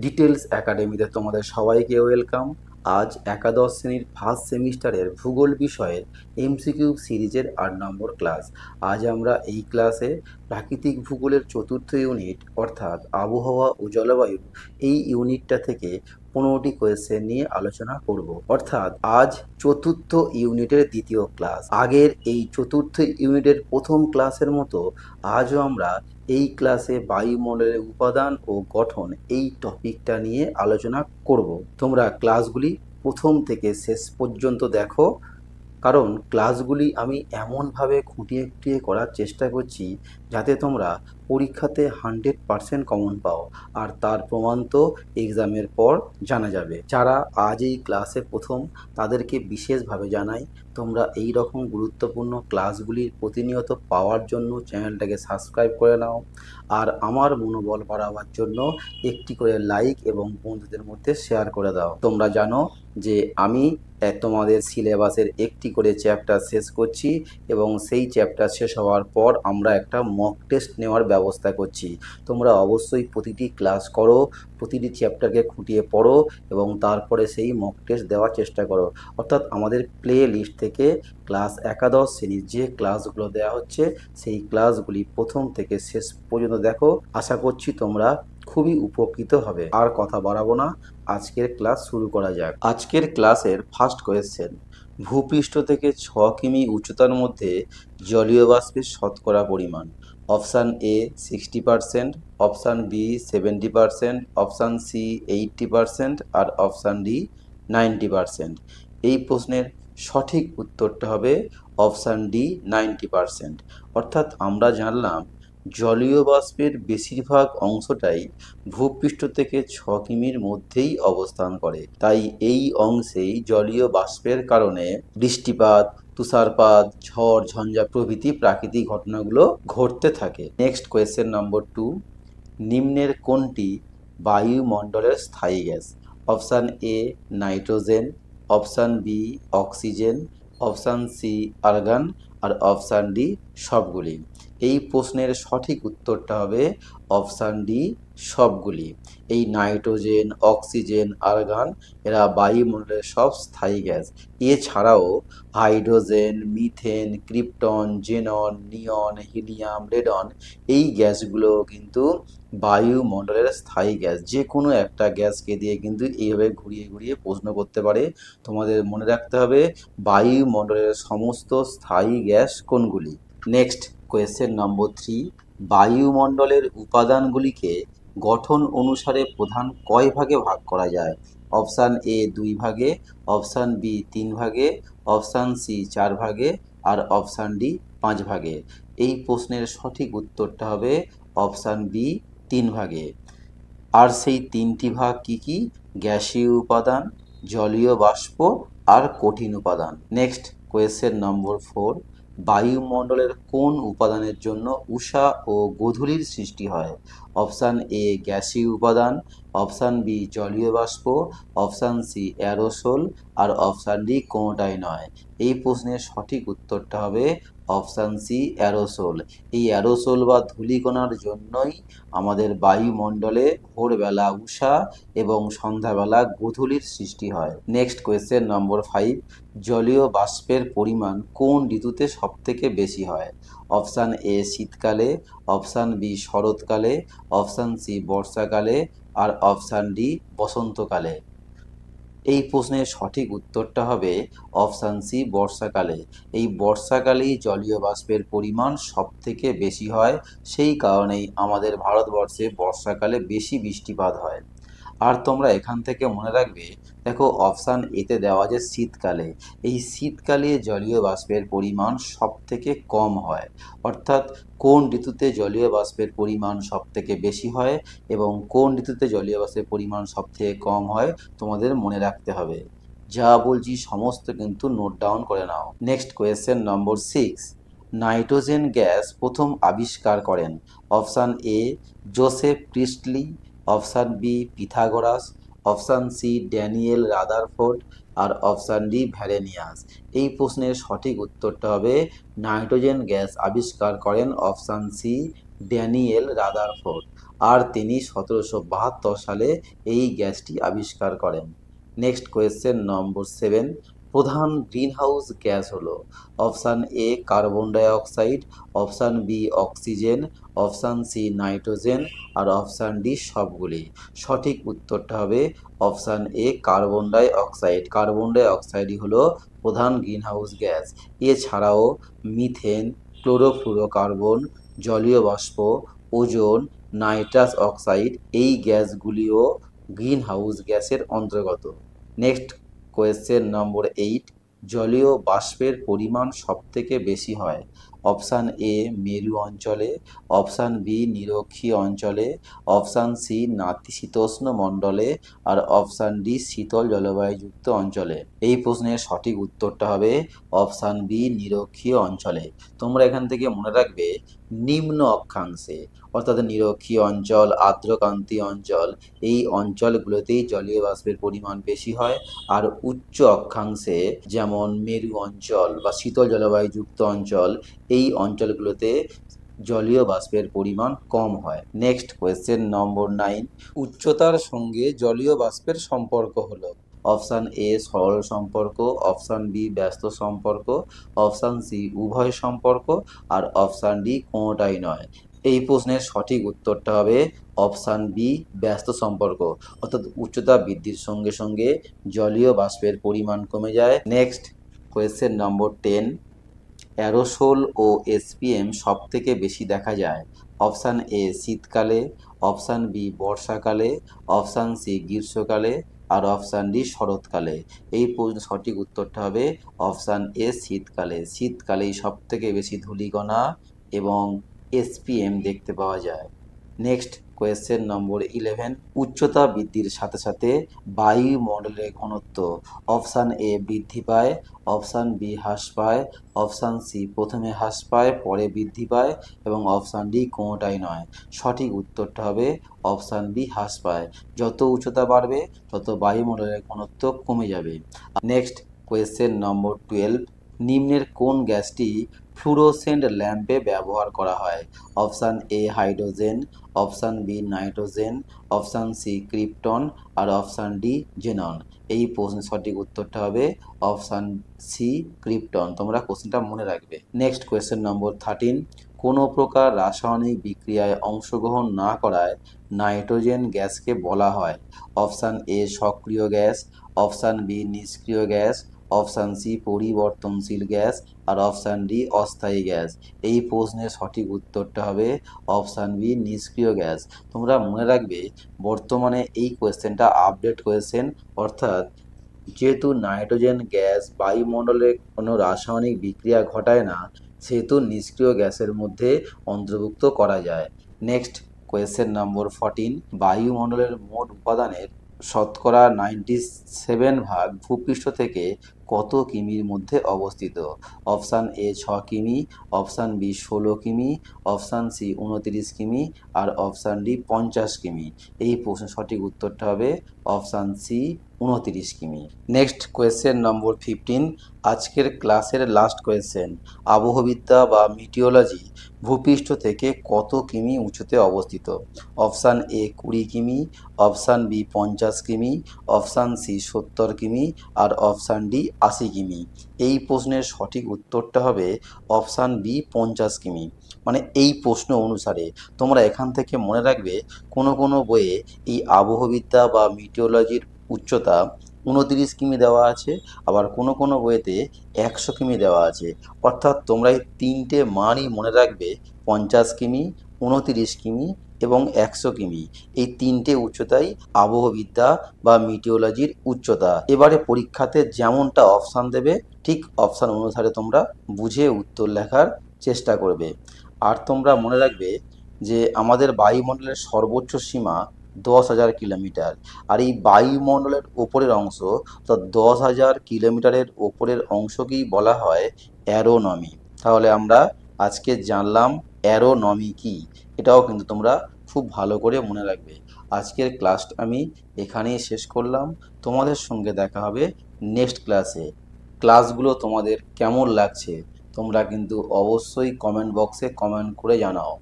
Details একাডেমিতে তোমাদের সবাইকে ওয়েলকাম। আজ একাদশ শ্রেণীর ফার্স্ট সেমিস্টারের ভূগোল বিষয়ের এমসিকিউ সিরিজের 8 নম্বর ক্লাস। আজ আমরা এই ক্লাসে প্রাকৃতিক ভূগোলের চতুর্থ ইউনিট অর্থাৎ আবহাওয়া ও জলবায়ু এই ইউনিটটা থেকে 15টি কোয়েশ্চেন নিয়ে আলোচনা করব। অর্থাৎ আজ চতুর্থ ইউনিটের দ্বিতীয় ক্লাস। আগের এই চতুর্থ ইউনিটের প্রথম ক্লাসের মতো আজও আমরা এই ক্লাসে বায়ুমণ্ডলের উপাদান ও গঠন এই টপিকটা নিয়ে আলোচনা করব। তোমরা ক্লাসগুলি প্রথম থেকে শেষ পর্যন্ত দেখো, কারণ ক্লাসগুলি আমি এমনভাবে খুঁটিয়ে খুঁটিয়ে করার চেষ্টা করছি যাতে তোমরা পরীক্ষাতে 100% কমন পাও, আর তার প্রমাণ তো এক্সামের পর জানা যাবে। যারা আজ এই ক্লাসে প্রথম তাদেরকে বিশেষভাবে জানাই, তোমরা এই রকম গুরুত্বপূর্ণ ক্লাসগুলির প্রতিনিয়ত পাওয়ার জন্য চ্যানেলটাকে সাবস্ক্রাইব করে নাও, আর আমার মনোবল বাড়াবার জন্য একটি করে লাইক এবং বন্ধুদের মধ্যে শেয়ার করে দাও। তোমরা জানো যে আমি তোমাদের সিলেবাসের একটি করে চ্যাপ্টার শেষ করছি এবং সেই চ্যাপ্টার শেষ হওয়ার পর আমরা একটা মক টেস্ট নেওয়ার ব্যবস্থা করছি। তোমরা অবশ্যই প্রতিটি ক্লাস করো, প্রতিটি চ্যাপ্টারকে খুঁটিয়ে পড়ো এবং তারপরে সেই মক টেস্ট দেওয়ার চেষ্টা করো। অর্থাৎ আমাদের প্লে লিস্ট থেকে ক্লাস একাদশ শ্রেণীর যে ক্লাসগুলো দেওয়া হচ্ছে সেই ক্লাসগুলি প্রথম থেকে শেষ পর্যন্ত দেখো। আশা করছি তোমরা খুবই উপকৃত হবে। আর কথা বাড়াবো না, আজকের ক্লাস শুরু করা যাক। আজকের ক্লাসের ফার্স্ট কোয়েশ্চেন, ভূপৃষ্ঠ থেকে 6 কিমি উচ্চতার মধ্যে জলীয় বাষ্পের শতকরা পরিমাণ। Option A 60%, option B 70%, option C 80% আর অপশান ডি 90%। এই প্রশ্নের সঠিক উত্তরটা হবে অপশান ডি 90%। অর্থাৎ আমরা জানলাম জলীয় বাষ্পের বেশিরভাগ অংশটাই ভূপৃষ্ঠ থেকে 6 কিমির মধ্যেই অবস্থান করে, তাই এই অংশেই জলীয় বাষ্পের কারণে বৃষ্টিপাত, তুষারপাত, ঝড় ঝঞ্ঝা প্রভৃতি প্রাকৃতিক ঘটনাগুলো ঘটতে থাকে। নেক্সট কোয়েশ্চেন নম্বর 2, নিম্নের কোনটি বায়ুমণ্ডলের স্থায়ী gas? Option A nitrogen, option B oxygen, option C argon আর অপশান ডি সবগুলি। এই প্রশ্নের সঠিক উত্তরটা হবে অপশান ডি সবগুলি। এই নাইট্রোজেন, অক্সিজেন, আর্গন এরা বায়ুমণ্ডলের সব স্থায়ী গ্যাস। এছাড়াও হাইড্রোজেন, মিথেন, ক্রিপ্টন, জেনন, নিয়ন, হিলিয়াম, রেডন এই গ্যাসগুলো কিন্তু বায়ুমণ্ডলের স্থায়ী গ্যাস। যে কোনো একটা গ্যাসকে দিয়ে কিন্তু এইভাবে ঘুরিয়ে ঘুরিয়ে প্রশ্ন করতে পারে। তোমাদের মনে রাখতে হবে বায়ুমণ্ডলের সমস্ত স্থায়ী গ্যাস কোনগুলি। নেক্সট কোয়েশ্চেন নম্বর 3, বায়ুমণ্ডলের উপাদানগুলিকে গঠন অনুসারে প্রধান কয় ভাগে ভাগ করা যায়? অপশান এ 2 ভাগে, অপশান বি 3 ভাগে, অপশান সি 4 ভাগে আর অপশান ডি 5 ভাগে। এই প্রশ্নের সঠিক উত্তরটা হবে অপশান বি 3 ভাগে। আর সেই 3টি ভাগ কি কি? গ্যাসীয় উপাদান, জলীয় বাষ্প আর কঠিন উপাদান। নেক্সট কোয়েশ্চেন নম্বর 4, বায়ুমণ্ডলের কোন উপাদানের জন্য ঊষা ও গোধূলির সৃষ্টি হয়? অপশান এ গ্যাসীয় উপাদান, অপশান বি জলীয় বাষ্প, অপশান সি অ্যারোসোল আর অপশান ডি কোনোটাই নয়। এই প্রশ্নের সঠিক উত্তরটা হবে অপশান সি অ্যারোসোল। এই অ্যারোসোল বা ধূলিকণার জন্যই আমাদের বায়ুমণ্ডলে ভোরবেলা ঊষা এবং সন্ধ্যাবেলা গোধূলির সৃষ্টি হয়। নেক্সট কোয়েশ্চেন নম্বর 5, জলীয় বাষ্পের পরিমাণ কোন ঋতুতে সবথেকে বেশি হয়? অপশান এ শীতকালে, অপশান বি শরৎকালে, অপশান সি বর্ষাকালে আর অপশান ডি বসন্তকালে। এই প্রশ্নের সঠিক উত্তরটা হবে অপশান সি বর্ষাকালে। এই বর্ষাকালেই জলীয় বাষ্পের পরিমাণ সবথেকে বেশি হয়, সেই কারণেই আমাদের ভারতবর্ষে বর্ষাকালে বেশি বৃষ্টিপাত হয়। আর তোমরা এখান থেকে মনে রাখবে, দেখো অপশান এতে দেওয়া আছে শীতকালে। এই শীতকালে জলীয় বাষ্পের পরিমাণ সবথেকে কম হয়। অর্থাৎ কোন ঋতুতে জলীয় বাষ্পের পরিমাণ সবথেকে বেশি হয় এবং কোন ঋতুতে জলীয় বাষ্পের পরিমাণ সবথেকে কম হয় তোমাদের মনে রাখতে হবে। যা বলছি সমস্ত কিন্তু নোট ডাউন করে নাও। Next question number 6, nitrogen gas প্রথম আবিষ্কার করেন? Option A Joseph Priestley, option B Pythagoras, option C Daniel Rutherford আর অপশান ডি ভ্যালেনিয়াস। এই প্রশ্নের সঠিক উত্তরটা হবে নাইট্রোজেন গ্যাস আবিষ্কার করেন অপশান সি ড্যানিয়েল রাদারফোর্ড। আর তিনি 1772 সালে এই গ্যাসটি আবিষ্কার করেন। নেক্সট কোয়েশ্চেন নম্বর 7, প্রধান গ্রিনহাউস গ্যাস হলো অপশান এ কার্বন ডাই অক্সাইড, option B oxygen, option C nitrogen, আর অপশান ডি সবগুলি। সঠিক উত্তরটা হবে অপশান এ কার্বন ডাই অক্সাইড। কার্বন ডাই অক্সাইডই হলো প্রধান গ্রিনহাউস গ্যাস। এছাড়াও মিথেন, ক্লোরোফ্লুরোকার্বন, জলীয় বাষ্প, ওজোন, নাইট্রাস অক্সাইড এই গ্যাসগুলিও গ্রিনহাউস গ্যাসের অন্তর্গত। নেক্সট কোয়েশ্চেন নম্বর 8, জলীয় বাষ্পের পরিমাণ সবথেকে বেশি হয় অপশান এ মেরু অঞ্চলে, অপশান বি নিরক্ষীয় অঞ্চলে, অপশান সি নাতিশীতোষ্ণ মণ্ডলে, আর অপশান ডি শীতল জলবায়ুযুক্ত অঞ্চলে। এই প্রশ্নের সঠিক উত্তরটা হবে অপশান বি নিরক্ষীয় অঞ্চলে। তোমরা এখান থেকে মনে রাখবে নিম্ন অক্ষাংশে অর্থাৎ নিরক্ষীয় অঞ্চল, আর্দ্রক্রান্তীয় অঞ্চল এই অঞ্চলগুলোতেই জলীয় বাষ্পের পরিমাণ বেশি হয়, আর উচ্চ অক্ষাংশে যেমন মেরু অঞ্চল বা শীতল জলবায়ুযুক্ত অঞ্চল এই অঞ্চলগুলোতে জলীয় বাষ্পের পরিমাণ কম হয়। নেক্সট কোয়েশ্চেন নম্বর 9, উচ্চতার সঙ্গে জলীয় বাষ্পের সম্পর্ক হলো অপশান এ সরল সম্পর্ক, অপশান বি ব্যস্ত সম্পর্ক, অপশান সি উভয় সম্পর্ক, আর অপশান ডি কোনোটাই নয়। এই প্রশ্নের সঠিক উত্তরটা হবে অপশান বি ব্যস্ত সম্পর্ক, অর্থাৎ উচ্চতা বৃদ্ধির সঙ্গে সঙ্গে জলীয় বাষ্পের পরিমাণ কমে যায়। নেক্সট কোয়েশ্চেন নম্বর 10, অ্যারোসোল ও এসপিএম সব থেকে বেশি দেখা যায় অপশান এ শীতকালে, অপশান বি বর্ষাকালে, অপশান সি গ্রীষ্মকালে, আর অপশান ডি শরৎকালে। এই প্রশ্নের সঠিক উত্তরটা হবে অপশান এ শীতকালে। শীতকালেই সব থেকে বেশি ধূলিকণা এবং এসপিএম দেখতে পাওয়া যায়। নেক্সট কোয়েশ্চেন নম্বর 11, উচ্চতা বৃদ্ধির সাথে সাথে বায়ুমণ্ডলের ঘনত্ব অপশান এ বৃদ্ধি পায়, অপশান বি হ্রাস পায়, অপশান সি প্রথমে হ্রাস পায় পরে বৃদ্ধি পায়, এবং অপশান ডি কোনোটাই নয়। সঠিক উত্তরটা হবে অপশান বি হ্রাস পায়। যত উচ্চতা বাড়বে তত বায়ুমণ্ডলের ঘনত্ব কমে যাবে। নেক্সট কোয়েশ্চেন নম্বর 12, নিম্নের কোন গ্যাসটি ফ্লুরোসেন্ট ল্যাম্পে ব্যবহার করা হয় option A hydrogen, option B nitrogen, option C krypton, আর অপশান ডি জেনন। এই প্রশ্নের সঠিক উত্তরটা হবে অপশান সি ক্রিপ্টন। তোমরা কোশ্চেনটা মনে রাখবে। নেক্সট কোয়েশ্চেন নম্বর 13, কোনো প্রকার রাসায়নিক বিক্রিয়ায় অংশগ্রহণ না করায় নাইট্রোজেন গ্যাসকে বলা হয় অপশান এ সক্রিয় গ্যাস, অপশান বি নিষ্ক্রিয় গ্যাস, অপশান সি পরিবর্তনশীল গ্যাস, আর অপশান ডি অস্থায়ী গ্যাস। এই প্রশ্নের সঠিক উত্তরটা হবে অপশান বি নিষ্ক্রিয় গ্যাস। তোমরা মনে রাখবে বর্তমানে এই কোয়েশ্চেনটা আপডেট কোয়েশ্চেন, অর্থাৎ যেহেতু নাইট্রোজেন গ্যাস বায়ুমণ্ডলে কোনো রাসায়নিক বিক্রিয়া ঘটায় না সেহেতু নিষ্ক্রিয় গ্যাসের মধ্যে অন্তর্ভুক্ত করা যায়। নেক্সট কোয়েশ্চেন নম্বর 14, বায়ুমণ্ডলের মোট উপাদানের শতকরা 97 ভাগ ভূপৃষ্ঠ থেকে কত কিমির মধ্যে অবস্থিত অপশান এ 6 কিমি, অপশান বি 16 কিমি, অপশান সি 29 কিমি, আর অপশান ডি 50 কিমি। এই প্রশ্নের সঠিক উত্তরটা হবে অপশান সি 29 কিমি। নেক্সট কোয়েশ্চেন নম্বর 15, আজকের ক্লাসের লাস্ট কোয়েশ্চেন, আবহবিদ্যা বা মিটিওলজি ভূপৃষ্ঠ থেকে কত কিমি উঁচুতে অবস্থিত অপশান এ 20 কিমি, অপশান বি 50 কিমি, অপশান সি 70 কিমি, আর অপশান ডি 80 কিমি। এই প্রশ্নের সঠিক উত্তরটা হবে অপশান বি 50 কিমি। মানে এই প্রশ্ন অনুসারে তোমরা এখান থেকে মনে রাখবে কোনো কোনো বইয়ে এই আবহবিদ্যা বা মিটিওলজির উচ্চতা 29 কিমি দেওয়া আছে, আবার কোনো কোনো বইয়েতে 100 কিমি দেওয়া আছে। অর্থাৎ তোমরা এই তিনটে মানই মনে রাখবে 50 কিমি, 29 কিমি এবং 100 কিমি। এই তিনটে উচ্চতাই আবহবিদ্যা বা মিটিওলজির উচ্চতা। এবারে পরীক্ষাতে যেমনটা অপশান দেবে ঠিক অপশান অনুসারে তোমরা বুঝে উত্তর লেখার চেষ্টা করবে। আর তোমরা মনে রাখবে যে আমাদের বায়ুমণ্ডলের সর্বোচ্চ সীমা 10,000 কিলোমিটার, আর এই বায়ুমণ্ডলের ওপরের অংশ অর্থাৎ 10,000 কিলোমিটারের ওপরের অংশকেই বলা হয় অ্যারোনমি। তাহলে আমরা আজকে জানলাম অ্যারোনমি কি, এটাও কিন্তু তোমরা খুব ভালো করে মনে রাখবে। আজকের ক্লাসটা আমি এখানেই শেষ করলাম। তোমাদের সঙ্গে দেখা হবে নেক্সট ক্লাসে। ক্লাসগুলো তোমাদের কেমন লাগছে তোমরা কিন্তু অবশ্যই কমেন্ট বক্সে কমেন্ট করে জানাও।